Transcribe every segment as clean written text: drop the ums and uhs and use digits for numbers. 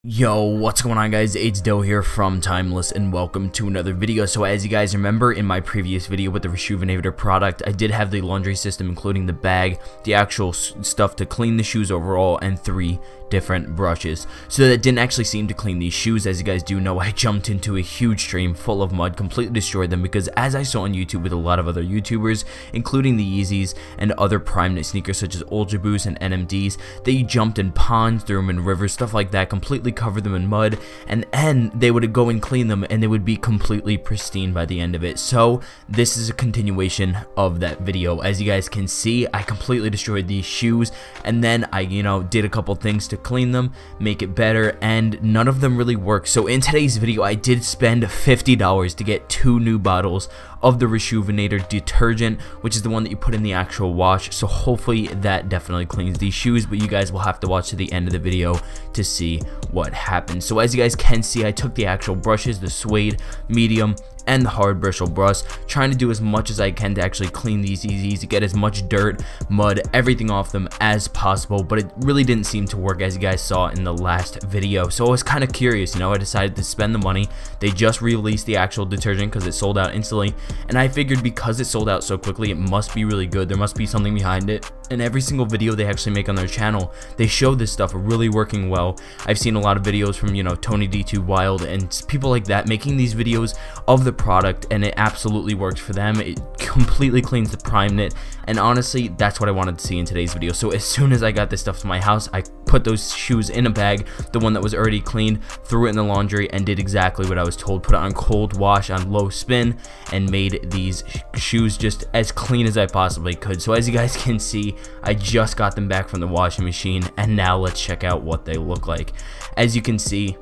Yo, what's going on guys, it's Doe here from Timeless and welcome to another video. So as you guys remember in my previous video with the RESHOEVN8R product, I did have the laundry system including the bag, the actual stuff to clean the shoes overall, and 3 different brushes. So that didn't actually seem to clean these shoes. As you guys do know, I jumped into a huge stream full of mud, completely destroyed them because as I saw on YouTube with a lot of other YouTubers, including the Yeezys and other prime knit sneakers such as Ultra Boost and NMDs, they jumped in ponds, threw them in rivers, stuff like that, completely covered them in mud, and then they would go and clean them and they would be completely pristine by the end of it. So this is a continuation of that video. As you guys can see, I completely destroyed these shoes, and then I did a couple things to clean them, make it better, and none of them really worked. So in today's video I did spend $50 to get 2 new bottles of the RESHOEVN8R detergent, which is the one that you put in the actual wash. So hopefully that definitely cleans these shoes, but you guys will have to watch to the end of the video to see what happens. So as you guys can see, I took the actual brushes, the suede, medium, and the hard bristle brush, trying to do as much as I can to actually clean these Yeezys, to get as much dirt, mud, everything off them as possible, but it really didn't seem to work as you guys saw in the last video. So I was kind of curious, I decided to spend the money. They just released the actual detergent because it sold out instantly, and I figured because it sold out so quickly, it must be really good. There must be something behind it. And every single video they actually make on their channel, they show this stuff really working well. I've seen a lot of videos from Tony D2 Wild and people like that making these videos of the product, and it absolutely works for them. It completely cleans the prime knit, and honestly that's what I wanted to see in today's video. So as soon as I got this stuff to my house, I put those shoes in a bag, the one that was already cleaned, threw it in the laundry, and did exactly what I was told. Put it on cold wash on low spin and made these shoes just as clean as I possibly could. So as you guys can see, I just got them back from the washing machine, and now let's check out what they look like. As you can see,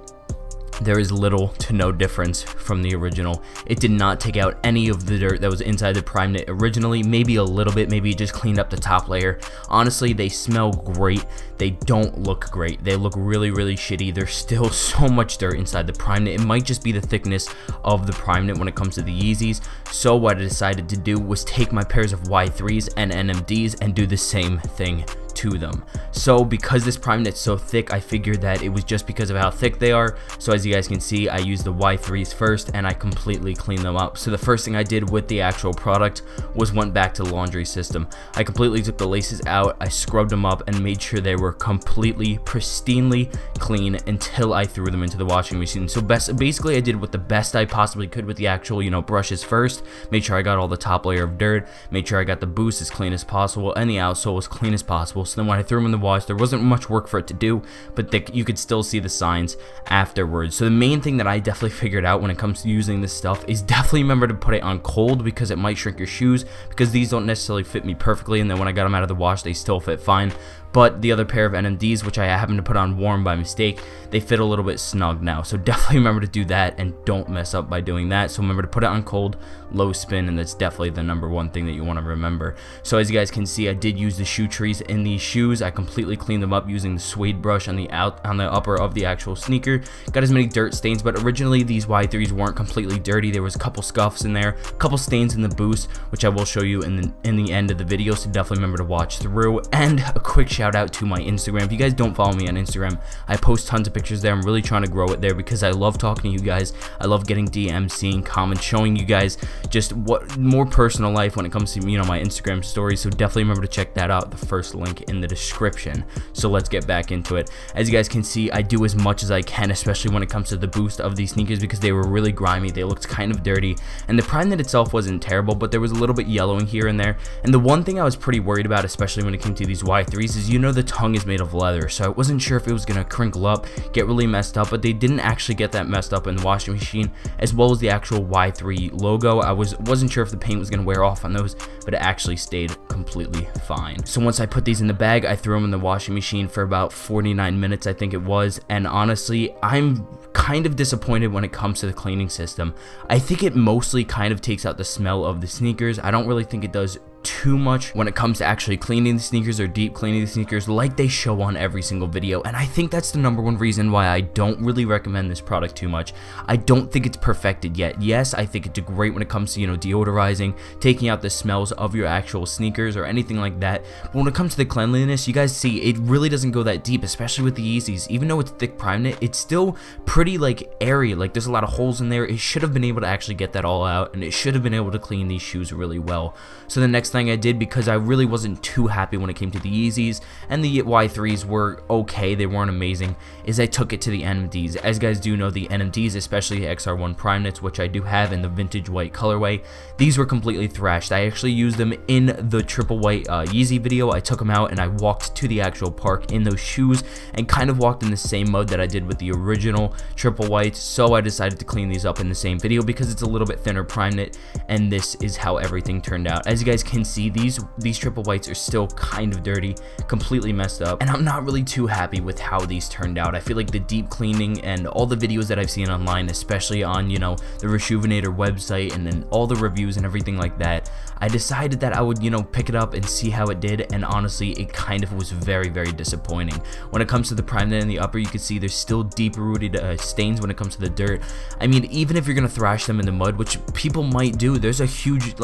there is little to no difference from the original. It did not take out any of the dirt that was inside the prime knit originally, maybe a little bit, maybe it just cleaned up the top layer. Honestly, they smell great. They don't look great. They look really shitty. There's still so much dirt inside the prime knit. It might just be the thickness of the prime knit when it comes to the Yeezys. So what I decided to do was take my pairs of Y3s and NMDs and do the same thing to them. So because this prime knit's so thick, I figured that it was just because of how thick they are. So as you guys can see, I used the Y3s first and I completely cleaned them up. So the first thing I did with the actual product was went back to the laundry system. I completely took the laces out, I scrubbed them up and made sure they were completely pristinely clean until I threw them into the washing machine. So basically I did what the best I possibly could with the actual brushes first. Made sure I got all the top layer of dirt, made sure I got the boost as clean as possible and the outsole as clean as possible. So then when I threw them in the wash, there wasn't much work for it to do, but you could still see the signs afterwards. So the main thing that I definitely figured out when it comes to using this stuff is definitely remember to put it on cold, because it might shrink your shoes, because these don't necessarily fit me perfectly, and then when I got them out of the wash they still fit fine. But the other pair of NMDs, which I happened to put on warm by mistake, they fit a little bit snug now. So definitely remember to do that and don't mess up by doing that. So remember to put it on cold, low spin, and that's definitely the #1 thing that you want to remember. So as you guys can see, I did use the shoe trees in these shoes. I completely cleaned them up using the suede brush on the upper of the actual sneaker. Got as many dirt stains, but originally these Y3s weren't completely dirty. There was a couple scuffs in there, a couple stains in the boost, which I will show you in the end of the video. So definitely remember to watch through. And a quick shout out to my Instagram. If you guys don't follow me on Instagram, I post tons of pictures there. I'm really trying to grow it there because I love talking to you guys. I love getting DMs, seeing comments, showing you guys just what more personal life when it comes to my Instagram stories. So definitely remember to check that out, the first link in the description. So let's get back into it. As you guys can see, I do as much as I can, especially when it comes to the boost of these sneakers, because they were really grimy, they looked kind of dirty, and the prime knit itself wasn't terrible, but there was a little bit yellowing here and there. And the one thing I was pretty worried about, especially when it came to these Y3s, is the tongue is made of leather, so I wasn't sure if it was gonna crinkle up, get really messed up, but they didn't actually get that messed up in the washing machine, as well as the actual Y3 logo. I wasn't sure if the paint was gonna wear off on those, but it actually stayed completely fine. So once I put these in the bag, I threw them in the washing machine for about 49 minutes, I think it was, and honestly, I'm kind of disappointed when it comes to the cleaning system. I think it mostly kind of takes out the smell of the sneakers. I don't really think it does too much when it comes to actually cleaning the sneakers or deep cleaning the sneakers like they show on every single video, and I think that's the #1 reason why I don't really recommend this product too much. I don't think it's perfected yet. Yes, I think it's great when it comes to, deodorizing, taking out the smells of your actual sneakers or anything like that, but when it comes to the cleanliness, you guys see it really doesn't go that deep, especially with the Yeezys. Even though it's thick prime knit, it's still pretty like airy, like there's a lot of holes in there. It should have been able to actually get that all out, and it should have been able to clean these shoes really well. So the next thing I did, because I really wasn't too happy when it came to the Yeezys, and the Y3s were okay, they weren't amazing, is I took it to the NMDs. As you guys do know, the NMDs, especially the XR1 prime knits, which I do have in the vintage white colorway, these were completely thrashed. I actually used them in the triple white Yeezy video. I took them out and I walked to the actual park in those shoes and kind of walked in the same mode that I did with the original triple whites. So I decided to clean these up in the same video because it's a little bit thinner prime knit, and this is how everything turned out. As you guys can see, these triple whites are still kind of dirty, completely messed up, and I'm not really too happy with how these turned out. I feel like the deep cleaning and all the videos that I've seen online, especially on the RESHOEVN8R website and then all the reviews and everything like that, I decided that I would pick it up and see how it did, and honestly it kind of was very, very disappointing. When it comes to the prime knit in the upper, you can see there's still deep rooted stains when it comes to the dirt. I mean, even if you're gonna thrash them in the mud, which people might do, there's a huge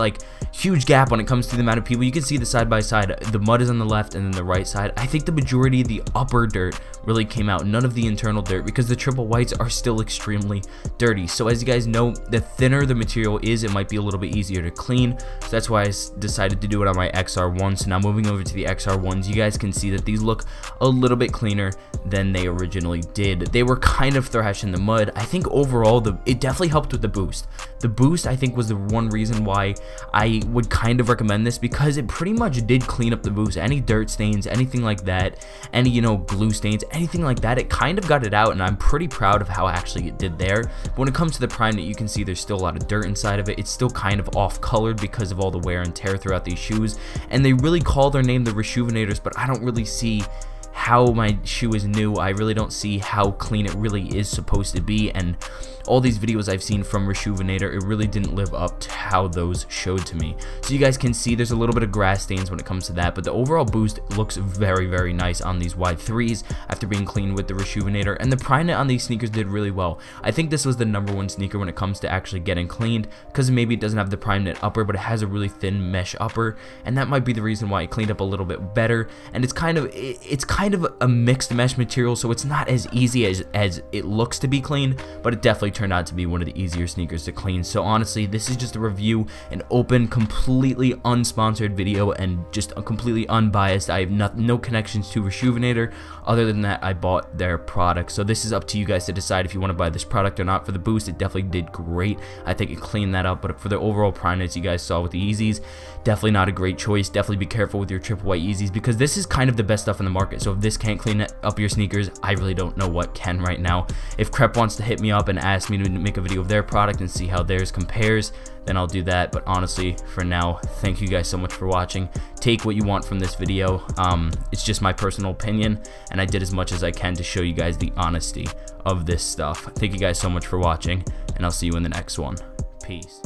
gap when it comes to the amount of people. You can see the side by side, the mud is on the left and then the right side. I think the majority of the upper dirt really came out, none of the internal dirt, because the triple whites are still extremely dirty. So as you guys know, the thinner the material is, it might be a little bit easier to clean. So that's why I decided to do it on my XR1. So now moving over to the XR1s, you guys can see that these look a little bit cleaner than they originally did. They were kind of thrashed in the mud. I think overall it definitely helped with the boost. The boost, I think, was the one reason why I would kind of recommend this, because it pretty much did clean up the boost. Any dirt stains, anything like that, any glue stains, anything like that, it kind of got it out, and I'm pretty proud of how actually it did there. But when it comes to the prime knit, you can see there's still a lot of dirt inside of it. It's still kind of off colored because of all the wear and tear throughout these shoes, and they really call their name the RESHOEVN8Rs, but I don't really see how my shoe is new. I really don't see how clean it really is supposed to be, and all these videos I've seen from RESHOEVN8R, it really didn't live up to how those showed to me. So you guys can see there's a little bit of grass stains when it comes to that, but the overall boost looks very, very nice on these Y3s after being cleaned with the RESHOEVN8R, and the prime knit on these sneakers did really well. I think this was the #1 sneaker when it comes to actually getting cleaned, because maybe it doesn't have the prime knit upper, but it has a really thin mesh upper, and that might be the reason why it cleaned up a little bit better. And it's kind of a mixed mesh material, so it's not as easy as it looks to be clean, but it definitely turned out to be one of the easier sneakers to clean. So honestly, this is just a review, an open, completely unsponsored video, and just a completely unbiased. I have no connections to RESHOEVN8R other than that I bought their product. So this is up to you guys to decide if you want to buy this product or not. For the boost, it definitely did great. I think it cleaned that up, but for the overall prime knits you guys saw with the Yeezys, definitely not a great choice. Definitely be careful with your triple white Yeezys, because this is kind of the best stuff in the market. So if this can't clean up your sneakers, I really don't know what can right now. If Crep wants to hit me up and ask me to make a video of their product and see how theirs compares, then I'll do that. But honestly, for now, thank you guys so much for watching. Take what you want from this video. It's just my personal opinion, and I did as much as I can to show you guys the honesty of this stuff. Thank you guys so much for watching, and I'll see you in the next one. Peace.